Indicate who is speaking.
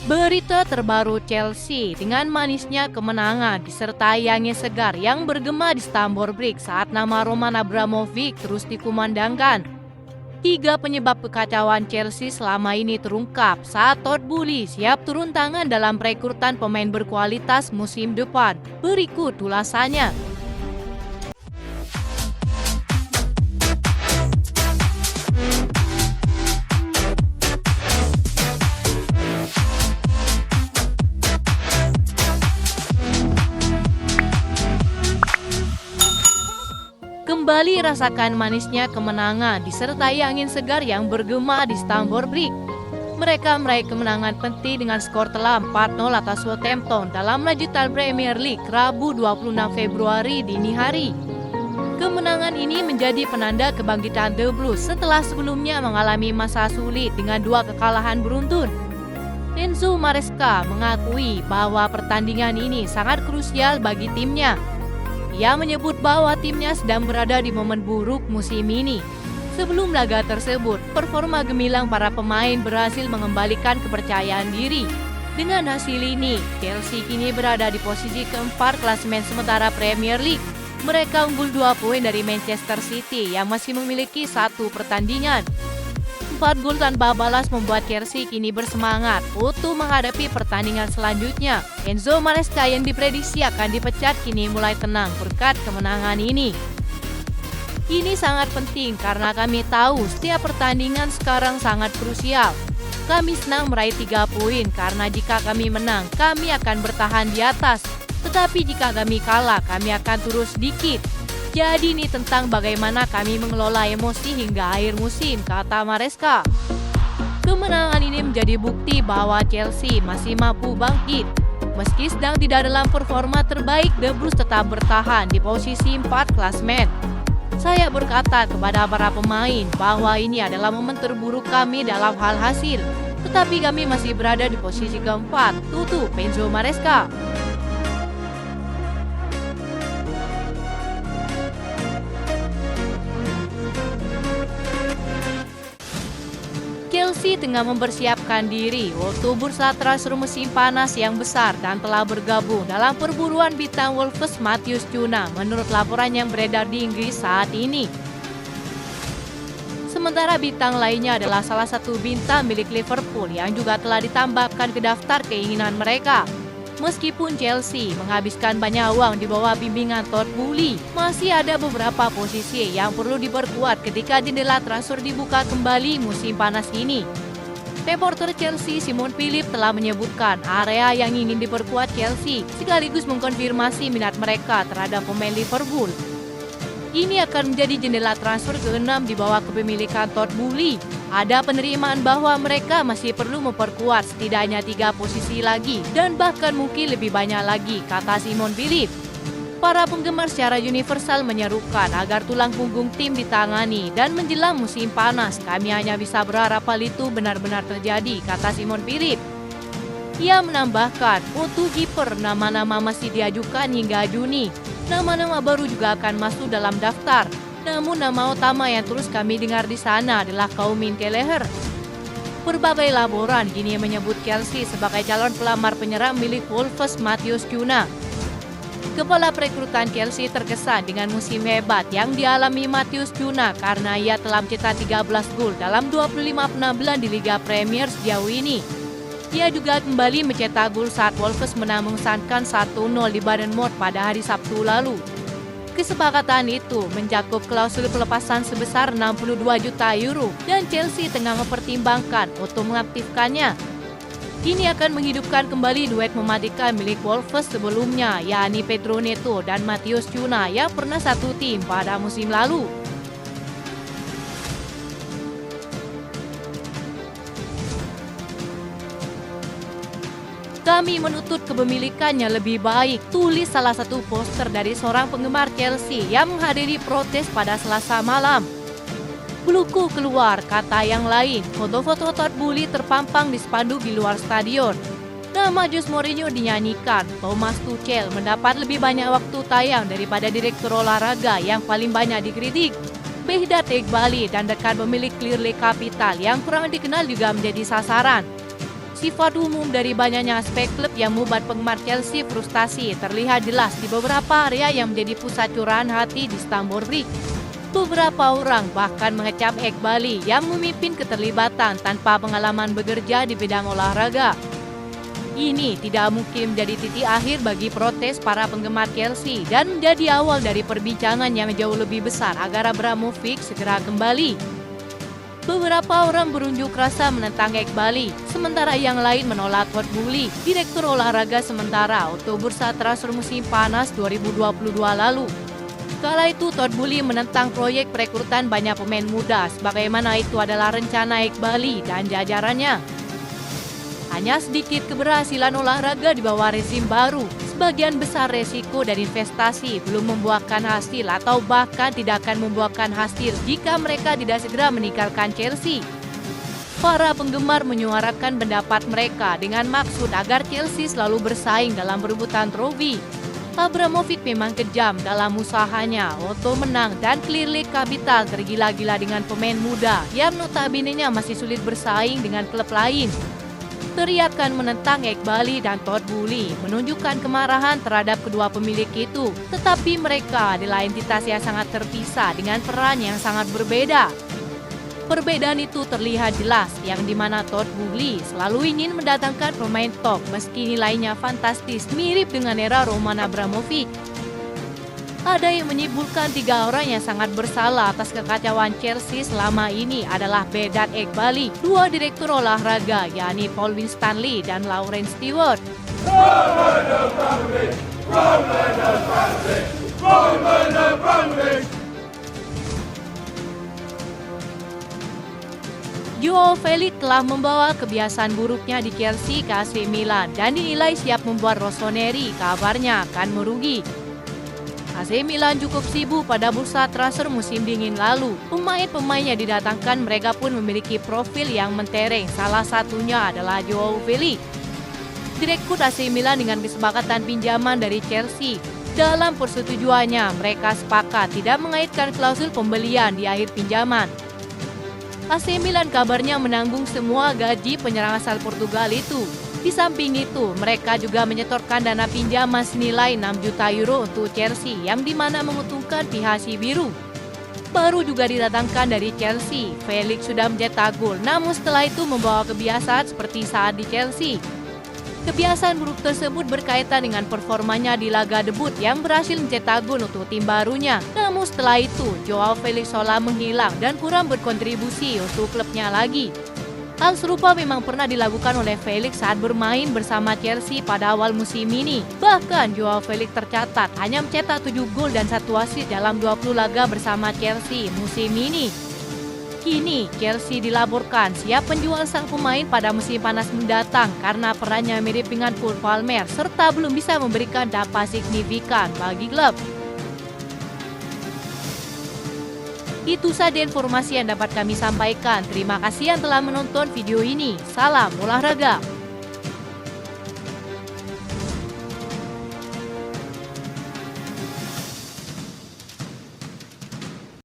Speaker 1: Berita terbaru Chelsea dengan manisnya kemenangan disertai angin segar yang bergema di Stamford Bridge saat nama Roman Abramovich terus dikumandangkan. Tiga penyebab kekacauan Chelsea selama ini terungkap saat Todd Boehly siap turun tangan dalam perekrutan pemain berkualitas musim depan. Berikut ulasannya. Kembali rasakan manisnya kemenangan disertai angin segar yang bergema di Stamford Bridge. Mereka meraih kemenangan penting dengan skor telak 4-0 atas Southampton dalam lanjutan Premier League Rabu 26 Februari dini hari. Kemenangan ini menjadi penanda kebangkitan The Blues setelah sebelumnya mengalami masa sulit dengan 2 kekalahan beruntun. Enzo Maresca mengakui bahwa pertandingan ini sangat krusial bagi timnya. Ia menyebut bahwa timnya sedang berada di momen buruk musim ini. Sebelum laga tersebut, performa gemilang para pemain berhasil mengembalikan kepercayaan diri. Dengan hasil ini, Chelsea kini berada di posisi keempat klasemen sementara Premier League. Mereka unggul 2 poin dari Manchester City yang masih memiliki 1 pertandingan. 4 gol tanpa balas membuat Chelsea kini bersemangat untuk menghadapi pertandingan selanjutnya. Enzo Maresca yang diprediksi akan dipecat kini mulai tenang berkat kemenangan ini. Ini sangat penting karena kami tahu setiap pertandingan sekarang sangat krusial. Kami senang meraih 3 poin karena jika kami menang, kami akan bertahan di atas. Tetapi jika kami kalah, kami akan turun sedikit. Jadi ini tentang bagaimana kami mengelola emosi hingga akhir musim, kata Maresca. Kemenangan ini menjadi bukti bahwa Chelsea masih mampu bangkit. Meski sedang tidak dalam performa terbaik, The Blues tetap bertahan di posisi 4 klasemen. Saya berkata kepada para pemain bahwa ini adalah momen terburuk kami dalam hal hasil. Tetapi kami masih berada di posisi keempat, tutup Enzo Maresca. Chelsea tengah mempersiapkan diri untuk bursa transfer musim panas yang besar dan telah bergabung dalam perburuan bintang Wolves Matheus Cunha menurut laporan yang beredar di Inggris saat ini. Sementara bintang lainnya adalah salah satu bintang milik Liverpool yang juga telah ditambahkan ke daftar keinginan mereka. Meskipun Chelsea menghabiskan banyak uang di bawah bimbingan Todd Boehly, masih ada beberapa posisi yang perlu diperkuat ketika jendela transfer dibuka kembali musim panas ini. Reporter Chelsea Simon Phillips telah menyebutkan area yang ingin diperkuat Chelsea sekaligus mengkonfirmasi minat mereka terhadap pemain Liverpool. Ini akan menjadi jendela transfer ke-6 di bawah kepemilikan Todd Boehly. Ada penerimaan bahwa mereka masih perlu memperkuat setidaknya 3 posisi lagi dan bahkan mungkin lebih banyak lagi, kata Simon Phillips. Para penggemar secara universal menyerukan agar tulang punggung tim ditangani dan menjelang musim panas kami hanya bisa berharap hal itu benar-benar terjadi, kata Simon Phillips. Ia menambahkan untuk kiper nama-nama masih diajukan hingga Juni. Nama-nama baru juga akan masuk dalam daftar. Namun nama utama yang terus kami dengar di sana adalah Kaumin Kelleher. Berbagai laporan kini menyebut Chelsea sebagai calon pelamar penyerang milik Wolves Matheus Cunha. Kepala perekrutan Chelsea terkesan dengan musim hebat yang dialami Matheus Cunha karena ia telah mencetak 13 gol dalam 25 penampilan di Liga Premier sejauh ini. Ia juga kembali mencetak gol saat Wolves menang mengesankan 1-0 di Bournemouth pada hari Sabtu lalu. Kesepakatan itu mencakup klausul pelepasan sebesar 62 juta euro dan Chelsea tengah mempertimbangkan untuk mengaktifkannya. Ini akan menghidupkan kembali duet mematikan milik Wolves sebelumnya, yakni Pedro Neto dan Matheus Cunha yang pernah satu tim pada musim lalu. Kami menuntut kepemilikannya lebih baik, tulis salah satu poster dari seorang penggemar Chelsea yang menghadiri protes pada Selasa malam. Bluku keluar, kata yang lain. Foto-foto Todd Boehly terpampang di spanduk di luar stadion. Nama Jose Mourinho dinyanyikan. Thomas Tuchel mendapat lebih banyak waktu tayang daripada direktur olahraga yang paling banyak dikritik. Behdat Eghbali dan rekan pemilik Clearlake Capital yang kurang dikenal juga menjadi sasaran. Sifat umum dari banyaknya aspek klub yang membuat penggemar Chelsea frustasi terlihat jelas di beberapa area yang menjadi pusat curahan hati di Stamford Bridge. Beberapa orang bahkan mengecap Eghbali yang memimpin keterlibatan tanpa pengalaman bekerja di bidang olahraga. Ini tidak mungkin menjadi titik akhir bagi protes para penggemar Chelsea dan menjadi awal dari perbincangan yang jauh lebih besar agar Abramovich segera kembali. Beberapa orang berunjuk rasa menentang Eghbali, sementara yang lain menolak Todd Boehly, direktur olahraga sementara untuk bursa transfer musim panas 2022 lalu. Kala itu Todd Boehly menentang proyek perekrutan banyak pemain muda sebagaimana itu adalah rencana Eghbali dan jajarannya. Hanya sedikit keberhasilan olahraga di bawah rezim baru, sebagian besar resiko dan investasi belum membuahkan hasil atau bahkan tidak akan membuahkan hasil jika mereka tidak segera meninggalkan Chelsea. Para penggemar menyuarakan pendapat mereka dengan maksud agar Chelsea selalu bersaing dalam perebutan trofi. Abramovich memang kejam dalam usahanya untuk menang dan clearly kapital tergila-gila dengan pemain muda yang notabene-nya masih sulit bersaing dengan klub lain. Teriakan menentang Eghbali dan Todd Boehly menunjukkan kemarahan terhadap kedua pemilik itu, tetapi mereka adalah entitas yang sangat terpisah dengan peran yang sangat berbeda. Perbedaan itu terlihat jelas, yang dimana Todd Boehly selalu ingin mendatangkan pemain top meski nilainya fantastis mirip dengan era Roman Abramovich. Ada yang menyebutkan 3 orang yang sangat bersalah atas kekacauan Chelsea selama ini adalah Bedat Eghbali, 2 direktur olahraga yakni Paul Winstanley dan Lawrence Stewart. Joao Felix telah membawa kebiasaan buruknya di Chelsea ke AC Milan dan dinilai siap membuat Rossoneri kabarnya akan merugi. AC Milan cukup sibuk pada bursa transfer musim dingin lalu. Pemain-pemain yang didatangkan mereka pun memiliki profil yang mentereng, salah satunya adalah Joao Felix. Direktur AC Milan dengan kesepakatan pinjaman dari Chelsea. Dalam persetujuannya, mereka sepakat tidak mengaitkan klausul pembelian di akhir pinjaman. AC Milan kabarnya menanggung semua gaji penyerang asal Portugal itu. Di samping itu, mereka juga menyetorkan dana pinjaman senilai 6 juta euro untuk Chelsea yang dimana menguntungkan pihak si biru. Baru juga didatangkan dari Chelsea, Felix sudah mencetak gol, namun setelah itu membawa kebiasaan seperti saat di Chelsea. Kebiasaan buruk tersebut berkaitan dengan performanya di laga debut yang berhasil mencetak gol untuk tim barunya. Namun setelah itu, Joao Felix seolah menghilang dan kurang berkontribusi untuk klubnya lagi. Hal serupa memang pernah dilakukan oleh Felix saat bermain bersama Chelsea pada awal musim ini. Bahkan Joao Felix tercatat hanya mencetak 7 gol dan 1 assist dalam 20 laga bersama Chelsea musim ini. Kini Chelsea dilaporkan siap menjual sang pemain pada musim panas mendatang karena perannya mirip dengan Cole Palmer serta belum bisa memberikan dampak signifikan bagi klub. Itu saja informasi yang dapat kami sampaikan. Terima kasih yang telah menonton video ini. Salam olahraga.